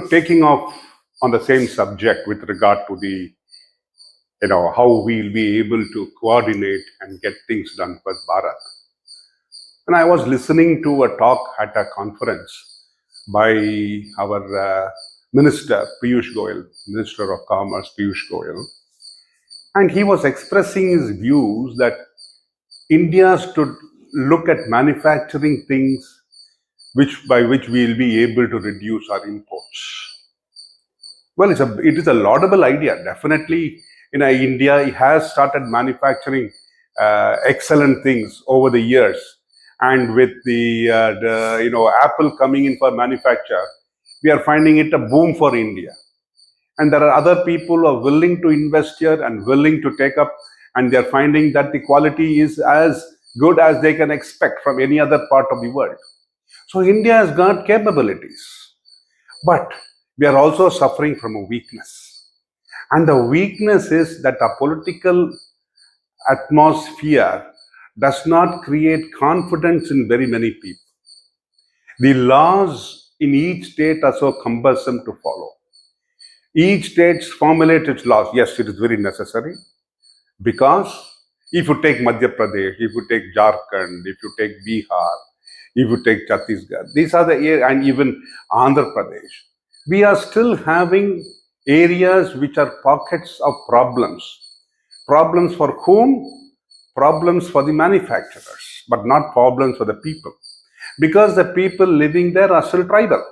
taking off on the same subject with regard to the, how we'll be able to coordinate and get things done for Bharat. And I was listening to a talk at a conference by our Minister Piyush Goyal, Minister of Commerce Piyush Goyal, and he was expressing his views that India should look at manufacturing things by which we will be able to reduce our imports. Well, it is a laudable idea. Definitely, India has started manufacturing excellent things over the years, and with the Apple coming in for manufacture, we are finding it a boom for India. And there are other people who are willing to invest here and willing to take up, and they are finding that the quality is as good as they can expect from any other part of the world. So India has got capabilities, but we are also suffering from a weakness. And the weakness is that our political atmosphere does not create confidence in very many people. The laws in each state are so cumbersome to follow. Each state formulates its laws. Yes, it is very necessary, because if you take Madhya Pradesh, if you take Jharkhand, if you take Bihar, if you take Chhattisgarh, these are the areas, and even Andhra Pradesh, we are still having areas which are pockets of problems. Problems for whom? Problems for the manufacturers, but not problems for the people, because the people living there are still tribal.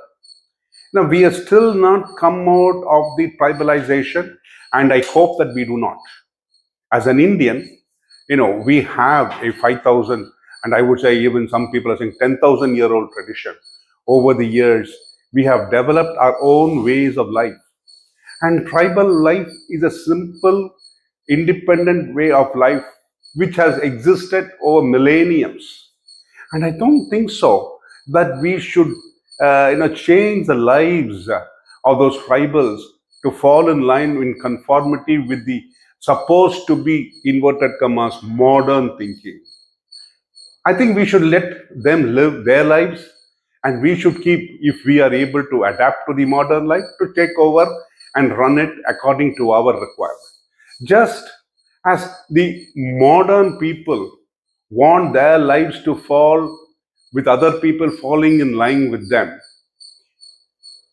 Now, we have still not come out of the tribalization, and I hope that we do not. As an Indian, we have a 5,000, and I would say even some people are saying 10,000-year-old tradition. Over the years, we have developed our own ways of life. And tribal life is a simple, independent way of life which has existed over millenniums. And I don't think so that we should change the lives of those tribals to fall in line in conformity with the supposed to be, inverted commas, modern thinking. I think we should let them live their lives, and we should keep, if we are able to adapt to the modern life, to take over and run it according to our requirement. Just as the modern people want their lives to fall with other people falling in line with them,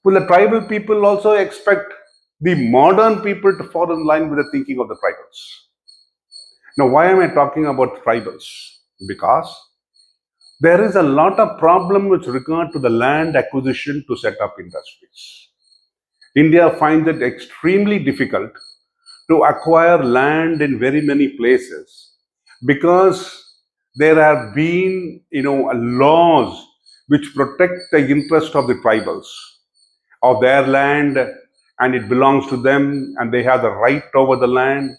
will the tribal people also expect the modern people to fall in line with the thinking of the tribals? Now, why am I talking about tribals? Because there is a lot of problem with regard to the land acquisition to set up industries. India finds it extremely difficult to acquire land in very many places, because there have been, laws which protect the interest of the tribals, of their land, and it belongs to them, and they have the right over the land,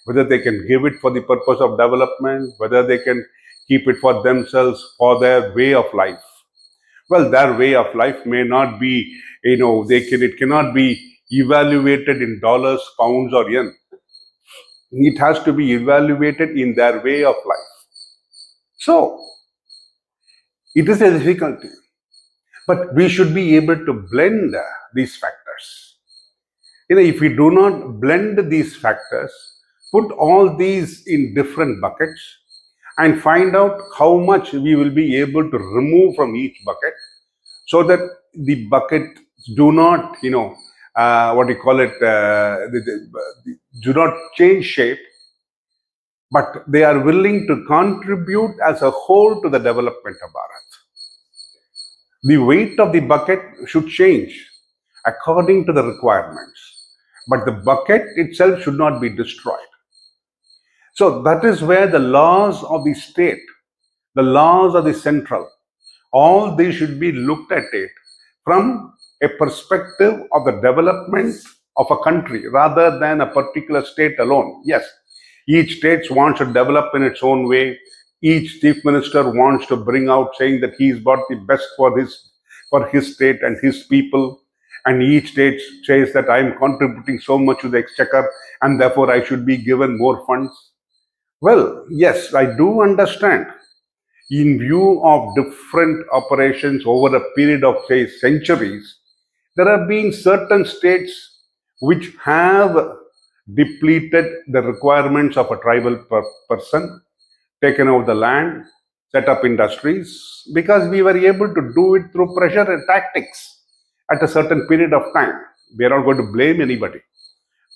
whether they can give it for the purpose of development, whether they can keep it for themselves, for their way of life. Well, their way of life may not be, it cannot be evaluated in dollars, pounds, or yen. It has to be evaluated in their way of life. So, it is a difficulty, but we should be able to blend these factors. If we do not blend these factors, put all these in different buckets and find out how much we will be able to remove from each bucket, so that the bucket do not, do not change shape, but they are willing to contribute as a whole to the development of Bharat. The weight of the bucket should change according to the requirements, but the bucket itself should not be destroyed. So that is where the laws of the state, the laws of the central, all these should be looked at it from a perspective of the development of a country rather than a particular state alone. Yes, each state wants to develop in its own way. Each chief minister wants to bring out saying that he's got the best for his state and his people. And each state says that I'm contributing so much to the exchequer and therefore I should be given more funds. Well, yes, I do understand. In view of different operations over a period of, say, centuries, There have been certain states which have depleted the requirements of a tribal person, taken over the land, set up industries, because we were able to do it through pressure and tactics at a certain period of time. We are not going to blame anybody.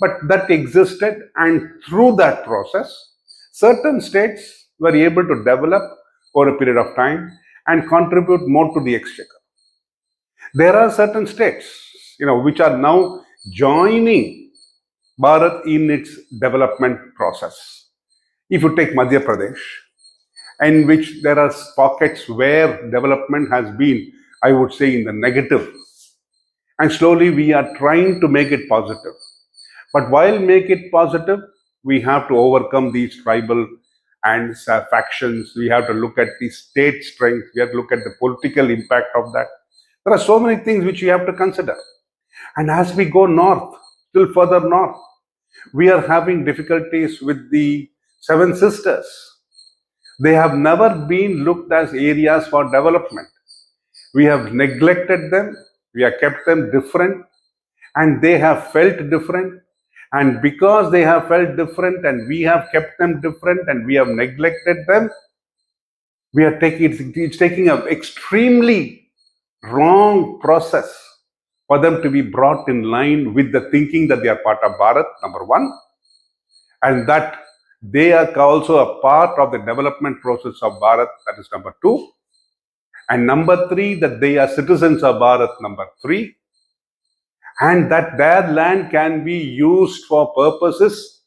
But that existed, and through that process, certain states were able to develop over a period of time and contribute more to the exchequer. There are certain states, which are now joining Bharat in its development process. If you take Madhya Pradesh, in which there are pockets where development has been, I would say, in the negative, and slowly we are trying to make it positive. But while make it positive, we have to overcome these tribal and factions. We have to look at the state strength. We have to look at the political impact of that. There are so many things which we have to consider. And as we go north, still further north, we are having difficulties with the Seven Sisters. They have never been looked as areas for development. We have neglected them. We have kept them different, and they have felt different. And because they have felt different and we have kept them different and we have neglected them, it's taking an extremely wrong process for them to be brought in line with the thinking that they are part of Bharat, number one, and that they are also a part of the development process of Bharat, that is number two, and number three, that they are citizens of Bharat, number three, and that their land can be used for purposes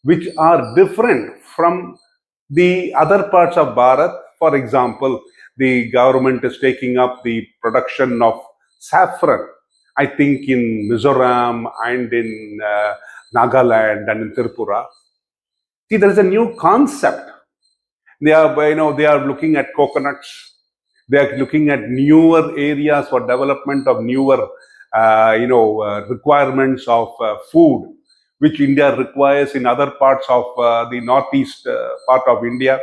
which are different from the other parts of Bharat. For example, the government is taking up the production of saffron, I think in Mizoram and in Nagaland and in Tripura. See, there is a new concept. They are looking at coconuts. They are looking at newer areas for development of newer requirements of food, which India requires in other parts of the northeast part of India,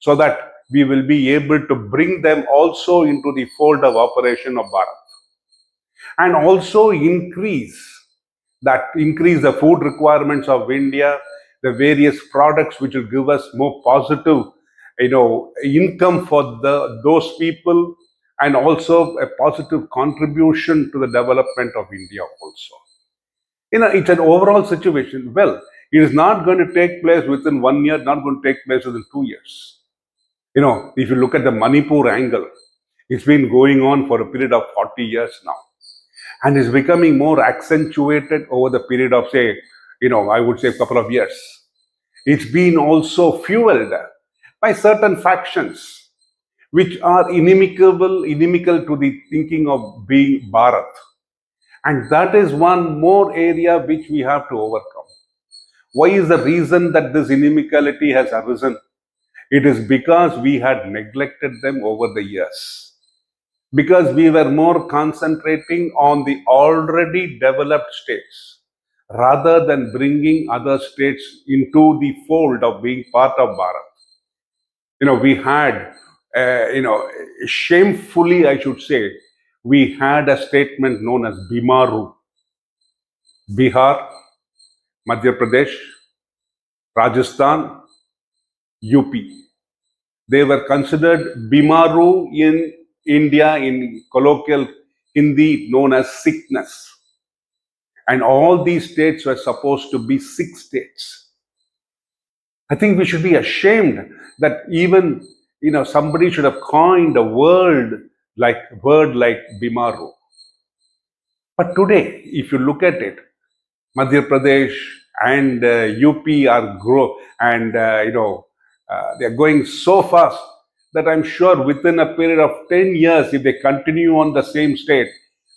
so that we will be able to bring them also into the fold of operation of Bharat, and also increase the food requirements of India, the various products which will give us more positive, income for those people, and also a positive contribution to the development of India also. It's an overall situation. Well, it is not going to take place within 1 year, not going to take place within 2 years. If you look at the Manipur angle, it's been going on for a period of 40 years now. And is becoming more accentuated over the period of, say, I would say a couple of years. It's been also fueled by certain factions which are inimical to the thinking of being Bharat. And that is one more area which we have to overcome. Why is the reason that this inimiquity has arisen? It is because we had neglected them over the years. Because we were more concentrating on the already developed states rather than bringing other states into the fold of being part of Bharat. We had, shamefully, I should say, we had a statement known as Bimaru. Bihar, Madhya Pradesh, Rajasthan, UP. They were considered Bimaru in India, in colloquial Hindi, known as sickness. And all these states were supposed to be sick states. I think we should be ashamed that even somebody should have coined a word like Bimaru. But today, if you look at it, Madhya Pradesh and UP they are going so fast that I'm sure within a period of 10 years, if they continue on the same state,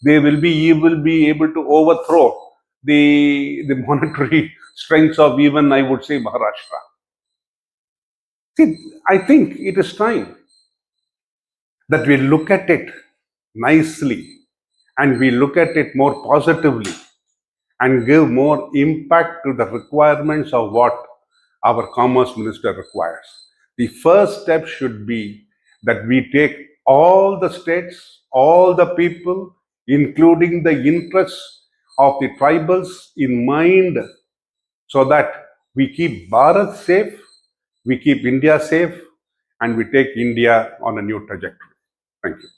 they will be able to overthrow the monetary strengths of even, I would say, Maharashtra. See, I think it is time that we look at it nicely and we look at it more positively and give more impact to the requirements of what our Commerce Minister requires. The first step should be that we take all the states, all the people including the interests of the tribals in mind, so that we keep Bharat safe, we keep India safe, and we take India on a new trajectory. Thank you.